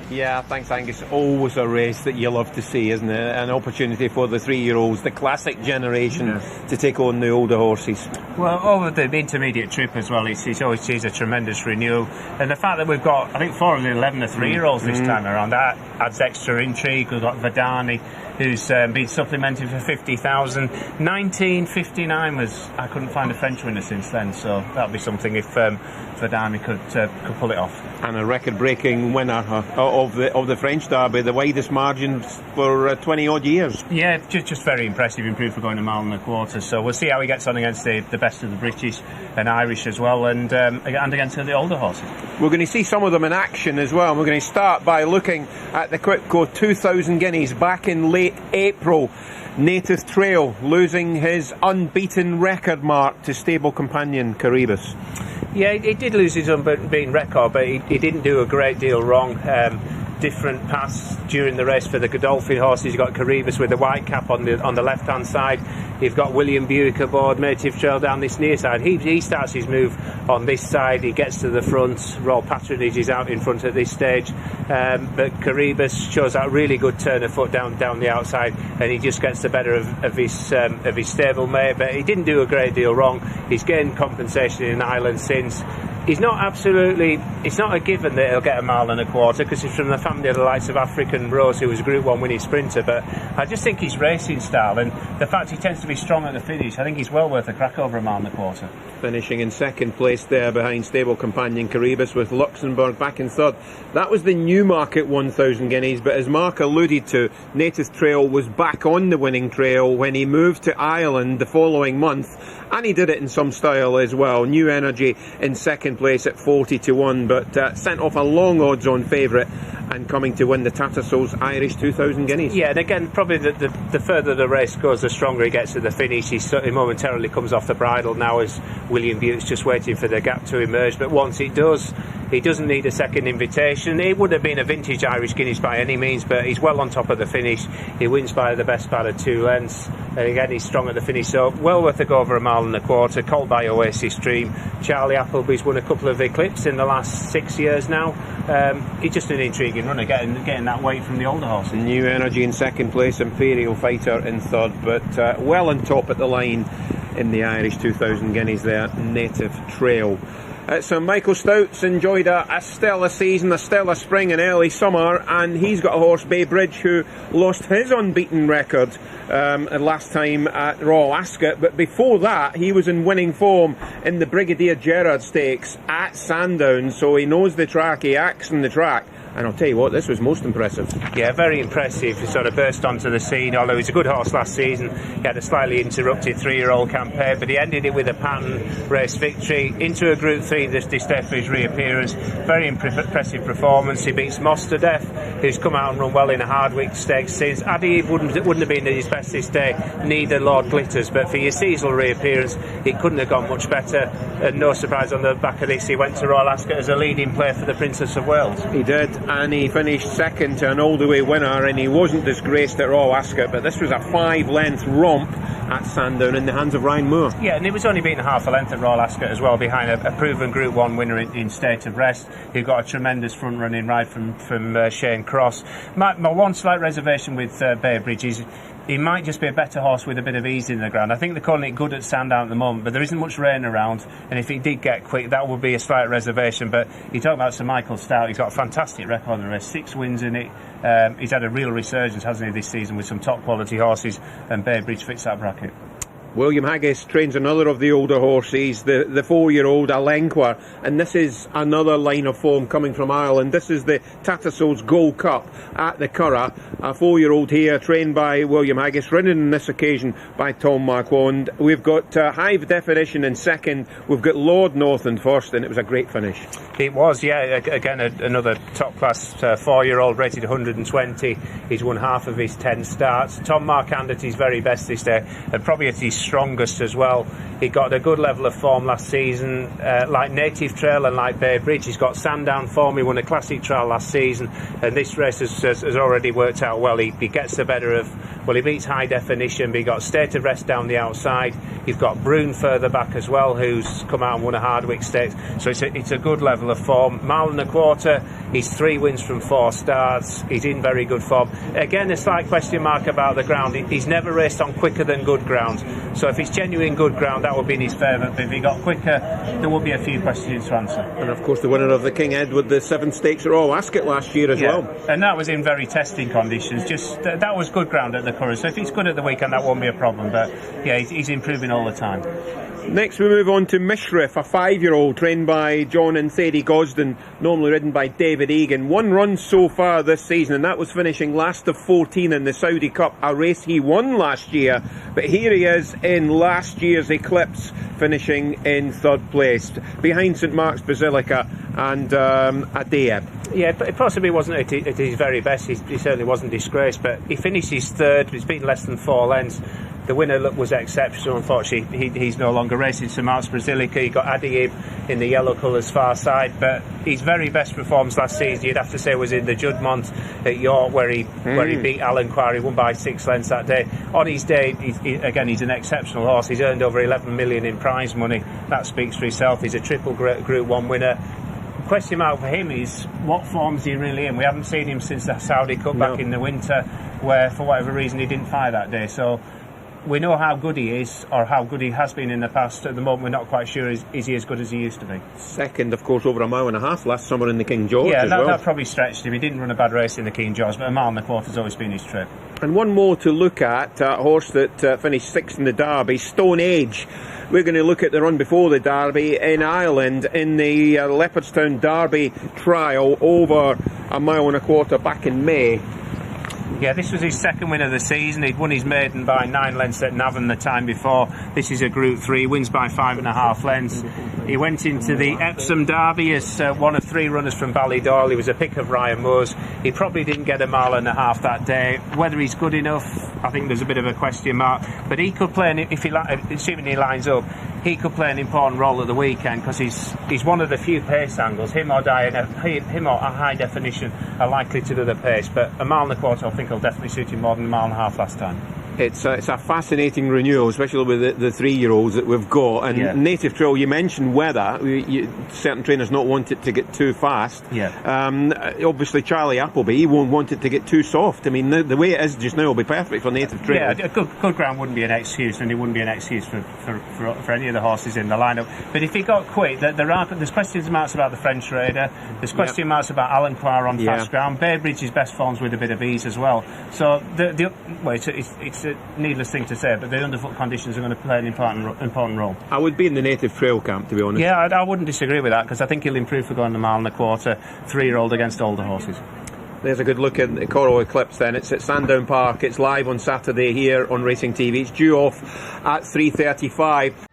Yeah, thanks Angus. Always a race that you love to see, isn't it? An opportunity for the 3-year-olds, the classic generation, to take on the older horses. Well, over the intermediate trip as well, it's always sees a tremendous renewal. And the fact that we've got, I think 4 of the 11 are 3-year-olds this time around, that adds extra intrigue. We've got Vadani, who's been supplemented for 50,000. 1959 was, I couldn't find a French winner since then, so that'll be something if Vadani could pull it off. And a record-breaking winner of the French Derby, the widest margins for 20 odd years. Yeah, just very impressive, improved for going a mile and a quarter. So we'll see how he gets on against the best of the British and Irish as well, and against the older horses. We're going to see some of them in action as well. We're going to start by looking at the Quipco 2000 Guineas back in late April. Native Trail losing his unbeaten record mark to stable companion Caribus. Yeah, he did lose his unbeaten record, but he didn't do a great deal wrong. Different paths during the race for the Godolphin horses. You've got Caribus with the white cap on the left-hand side. You've got William Buick aboard Native Trail down this near side. He starts his move on this side. He gets to the front. Royal Patronage is out in front at this stage. But Caribus shows that really good turn of foot down the outside, and he just gets the better of his stablemate. But he didn't do a great deal wrong. He's gained compensation in Ireland since. It's not a given that he'll get a mile and a quarter, because he's from the family of the likes of African Rose, who was a Group 1 winning sprinter, but I just think his racing style and the fact he tends to be strong at the finish, I think he's well worth a crack over a mile and a quarter. Finishing in second place there behind stable companion Caribus, with Luxembourg back in third. That was the Newmarket 1000 Guineas, but as Mark alluded to, Native Trail was back on the winning trail when he moved to Ireland the following month, and he did it in some style as well. New Energy in second place at 40-1, but sent off a long odds-on favourite and coming to win the Tattersalls Irish 2000 Guineas. Yeah, and again, probably the further the race goes, the stronger he gets to the finish. He momentarily comes off the bridle now, as William Bute's just waiting for the gap to emerge, but once it does, he doesn't need a second invitation. It wouldn't have been a vintage Irish Guineas by any means, but he's well on top of the finish. He wins by the best part of 2 lengths, and again he's strong at the finish, so well worth a go over a mile and a quarter. Called by Oasis Dream. Charlie Appleby's won a couple of Eclipse in the last 6 years now. He's just an intriguing runner, getting that weight from the older horses. New Energy in second place, Imperial Fighter in third, but well on top at the line in the Irish 2000 Guineas there, Native Trail. So Michael Stout's enjoyed a stellar season, a stellar spring and early summer, and he's got a horse, Bay Bridge, who lost his unbeaten record last time at Royal Ascot, but before that he was in winning form in the Brigadier Gerard Stakes at Sandown, so he knows the track, he acts on the track. And I'll tell you what, this was most impressive. Yeah, very impressive. He sort of burst onto the scene, although he's a good horse last season. He had a slightly interrupted 3-year-old campaign, but he ended it with a pattern race victory into a Group 3 this day for his reappearance. Very impressive performance. He beats Moster Death, who's come out and run well in a Hardwick Stakes since. Adi wouldn't have been at his best this day, neither Lord Glitters, but for your seasonal reappearance, it couldn't have gone much better. And no surprise on the back of this, he went to Royal Ascot as a leading player for the Princess of Wales. He did, and he finished second to an all-the-way winner, and he wasn't disgraced at Royal Ascot, but this was a 5-length romp at Sandown in the hands of Ryan Moore. Yeah, and he was only beaten half a length at Royal Ascot as well, behind a proven Group 1 winner in State of Rest, who got a tremendous front-running ride from Shane Cross. My one slight reservation with Bay Bridge is he might just be a better horse with a bit of ease in the ground. I think they're calling it good at Sandown at the moment, but there isn't much rain around, and if he did get quick, that would be a slight reservation. But you talk about Sir Michael Stout, he's got a fantastic record in the race, 6 wins in it. He's had a real resurgence, hasn't he, this season with some top quality horses, and Bay Bridge fits that bracket. William Haggis trains another of the older horses, the 4-year-old Alanqua, and this is another line of form coming from Ireland. This is the Tattersalls Gold Cup at the Curragh. A 4-year-old here, trained by William Haggis, ridden on this occasion by Tom Marquand. We've got Hive Definition in second, we've got Lord North in first, and it was a great finish. It was, yeah, again another top-class 4-year-old rated 120. He's won half of his 10 starts. Tom Marquand at his very best this day, and probably at his strongest as well. He got a good level of form last season, like Native Trail and like Bay Bridge. He's got Sandown form. He won a classic trial last season, and this race has already worked out well. He gets the better of Well, he beats high definition, but he got State of Rest down the outside. You've got Brune further back as well, who's come out and won a Hardwick Stakes. So it's a good level of form. Mile and a quarter, he's 3 wins from 4 starts. He's in very good form. Again, a slight question mark about the ground. He's never raced on quicker than good ground. So if it's genuine good ground, that would be in his favour. But if he got quicker, there would be a few questions to answer. And of course, the winner of the King Edward, the 7 stakes at Royal Ascot last year as well. And that was in very testing conditions. Just that was good ground at the Curragh. So if he's good at the weekend, that won't be a problem. But yeah, he's improving all the time. Next we move on to Mishra, a 5-year-old trained by John and Sadie Gosden, normally ridden by David Egan. 1 run so far this season, and that was finishing last of 14 in the Saudi Cup, a race he won last year. But here he is in last year's Eclipse, finishing in 3rd place, behind St Mark's Basilica and Adea. Yeah, it possibly wasn't at his very best. He certainly wasn't disgraced, but he finishes 3rd. He's beaten less than 4 lengths. The winner was exceptional. Unfortunately, he's no longer racing St Mark's Basilica. He got Adiyib in the yellow colours far side, but his very best performance last season, you'd have to say, was in the Judmont at York, where he beat Alanqua. He won by 6 lengths that day. On his day, he's an exceptional horse. He's earned over 11 million in prize money. That speaks for himself. He's a triple Group 1 winner. Question mark for him is, what form's he really in? We haven't seen him since the Saudi Cup back in the winter, where for whatever reason he didn't fire that day. So we know how good he is, or how good he has been in the past. At the moment, we're not quite sure is he as good as he used to be. 2nd, of course, over 1.5 miles last summer in the King George as well. Yeah, that probably stretched him. He didn't run a bad race in the King George, but 1.25 miles has always been his trip. And one more to look at, a horse that finished 6th in the Derby, Stone Age. We're going to look at the run before the Derby in Ireland in the Leopardstown Derby trial over 1.25 miles back in May. Yeah, this was his 2nd win of the season. He'd won his maiden by 9 lengths at Navan the time before. This is a Group 3, wins by 5.5 lengths. He went into the Epsom Derby as one of 3 runners from Ballydoyle. He was a pick of Ryan Moore's. He probably didn't get 1.5 miles that day. Whether he's good enough, I think there's a bit of a question mark. But he could play, assuming he lines up, he could play an important role at the weekend, because he's one of the few pace angles. Him or a high definition are likely to do the pace. But 1.25 miles, I think, will definitely suit him more than 1.5 miles last time. It's a fascinating renewal, especially with the 3-year-olds that we've got. And Native Trail, you mentioned weather. Certain trainers not want it to get too fast. Obviously, Charlie Appleby, he won't want it to get too soft. I mean, the way it is just now will be perfect for Native Trail. Yeah, good ground wouldn't be an excuse, and it wouldn't be an excuse for any of the horses in the lineup. But if he got quick, there's question marks about the French Raider. There's question marks about Alanqua on fast ground. Baybridge's best forms with a bit of ease as well. So it's a needless thing to say, but the underfoot conditions are going to play an important role. I would be in the Native Trail camp, to be honest. Yeah, I wouldn't disagree with that, because I think he'll improve for going 1.25 miles, 3-year-old against older horses. There's a good look at the Coral-Eclipse then. It's at Sandown Park. It's live on Saturday here on Racing TV. It's due off at 3:35.